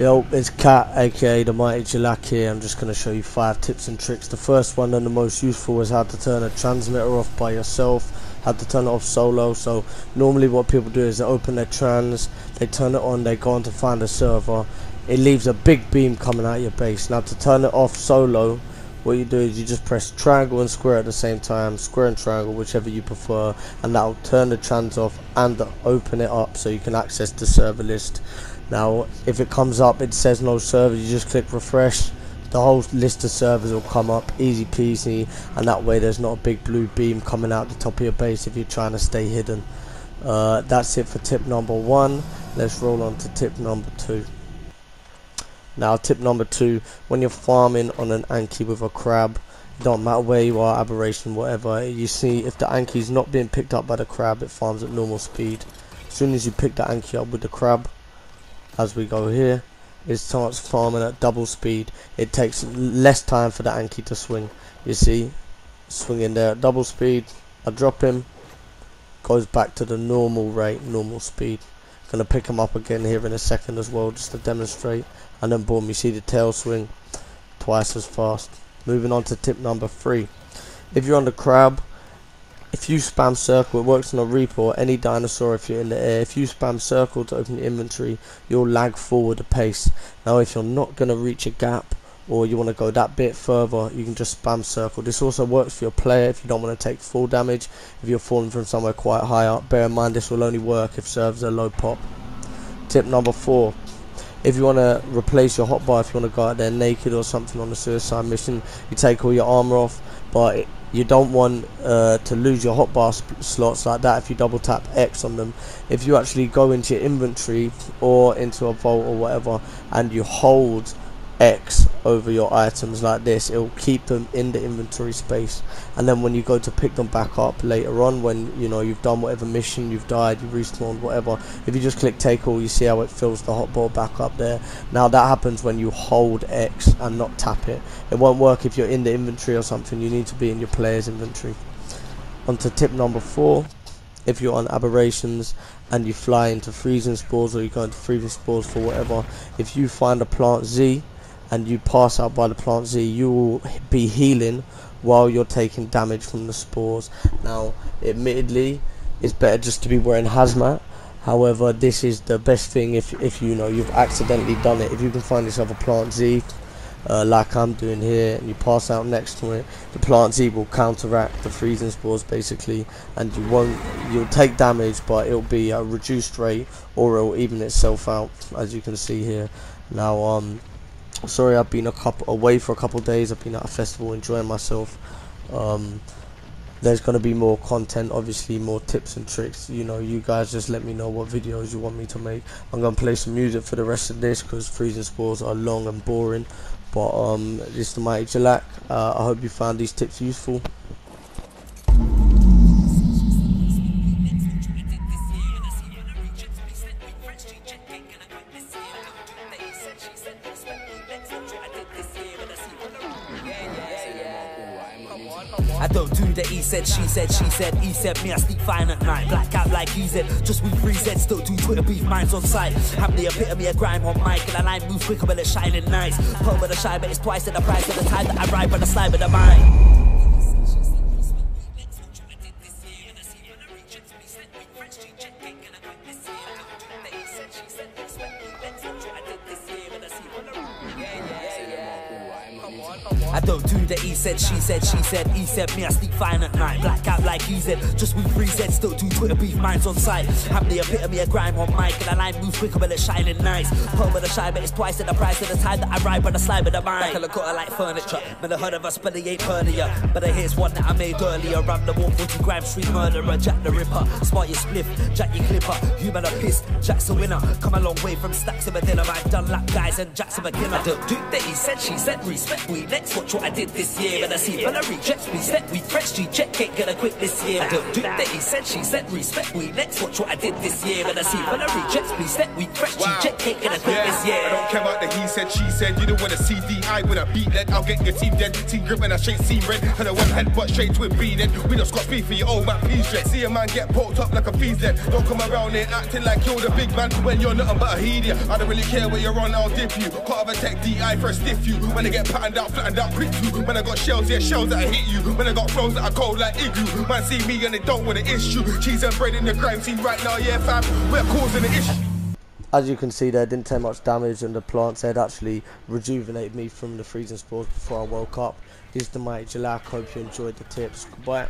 Yo, it's Cat, aka the Mighty Jalak here. I'm just going to show you 5 tips and tricks. The first one and the most useful is how to turn a transmitter off by yourself, how to turn it off solo. So normally what people do is they open their trans, they turn it on, they go on to find a server. It leaves a big beam coming out of your base. Now to turn it off solo, what you do is you just press triangle and square at the same time, square and triangle, whichever you prefer, and that will turn the trans off and open it up so you can access the server list. Now if it comes up it says no server, you just click refresh, the whole list of servers will come up, easy peasy, and that way there's not a big blue beam coming out the top of your base if you're trying to stay hidden. That's it for tip number 1. Let's roll on to tip number 2. Now tip number 2, when you're farming on an Anki with a crab, it don't matter where you are, aberration, whatever, you see if the Anki is not being picked up by the crab, it farms at normal speed. As soon as you pick the Anki up with the crab, as we go here, it starts farming at double speed. It takes less time for the Anki to swing. You see, swinging there at double speed, I drop him, goes back to the normal rate, normal speed. Gonna pick him up again here in a second as well, just to demonstrate, and then boom, you see the tail swing twice as fast. Moving on to tip number 3. If you're on the crab, if you spam circle, it works on a Reaper or any dinosaur if you're in the air. If you spam circle to open your inventory, you'll lag forward a pace. Now if you're not going to reach a gap, or you want to go that bit further, you can just spam circle. This also works for your player if you don't want to take full damage. If you're falling from somewhere quite high up, bear in mind this will only work if servers are low pop. Tip number 4. If you want to replace your hotbar, if you want to go out there naked or something on a suicide mission, you take all your armor off, but you don't want to lose your hotbar slots like that if you double tap X on them. If you actually go into your inventory or into a vault or whatever and you hold X over your items like this, it will keep them in the inventory space, and then when you go to pick them back up later on, when you know you've done whatever mission, you've died, you've respawned, whatever, if you just click take all, you see how it fills the hotbar back up there. Now that happens when you hold X and not tap it. It won't work if you're in the inventory or something. You need to be in your player's inventory. On to tip number 4. If you're on aberrations and you fly into freezing spores, or you go into freezing spores for whatever, if you find a plant Z and you pass out by the plant Z, you will be healing while you're taking damage from the spores. Now admittedly it's better just to be wearing hazmat, however this is the best thing if you know you've accidentally done it. If you can find yourself a plant Z like I'm doing here, and you pass out next to it, the plant Z will counteract the freezing spores basically, and you'll take damage, but it'll be a reduced rate, or it'll even itself out, as you can see here. Now sorry I've been away for a couple of days. I've been at a festival enjoying myself. There's going to be more content, obviously more tips and tricks. You know, you guys just let me know what videos you want me to make. I'm going to play some music for the rest of this because freezing spores are long and boring. But this is the Mighty Jalak. I hope you found these tips useful. I don't do the he said, she said, he said, me I sleep fine at night, black out like he said, just with 3 Zs, don't do Twitter beef, mine's on site, have the epitome of grime on mic, and the line moves quicker when it's shining nice, pearl with a shy, but it's twice at the price of the time that I ride when I slide with the mind. I don't do the he said, she said, he said, me I sleep fine at night, black out like he said, just with 3 Zs, don't do Twitter beef, mine's on site, have the epitome of grime on mic, and the line moves quicker when it's shining nice, pearl with a shy, but it's twice at the price of the time that I ride when I slide with the mind. Like I got her like furniture, never heard of us but they ain't heard of ya, but here's one that I made earlier, I'm the 140 gram street murderer, Jack the Ripper, smart your spliff, Jack your clipper, human a piss, Jack's a winner, come a long way from stacks of a dinner, I've done lap guys and Jack's a beginner. I don't do the he said, she said, respect we next, watch what what I did this year. And I see fella rejects me, step we fresh G-check, ain't gonna quit this year. I don't do that, he said, she said, respect we next, watch what I did this year. And I see fella rejects me, step we fresh G-check, ain't gonna quit this year. I don't care about the he said, she said, you don't wanna see DI when I beat that, I'll get your team dead. Team grip and I straight see red, and I went head but straight to it be then. We just got beef for your old man, please dread. See a man get poked up like a fees then. Don't come around here acting like you're the big man when you're nothing but a idiot. I don't really care where you're on, I'll dip you. Can't have a tech DI for a stiff you. When I get patterned out, flattened out, prick you. When I got shells, yeah, shells that I hit you. When I got flows that I cold like igloo. Man see me and they don't want to issue. Cheese and bread in the crime scene right now, yeah fam, we're causing the issue. As you can see there, didn't take much damage, and the plants had actually rejuvenated me from the freezing spores before I woke up. This is the Mighty Jalak. Hope you enjoyed the tips. Goodbye.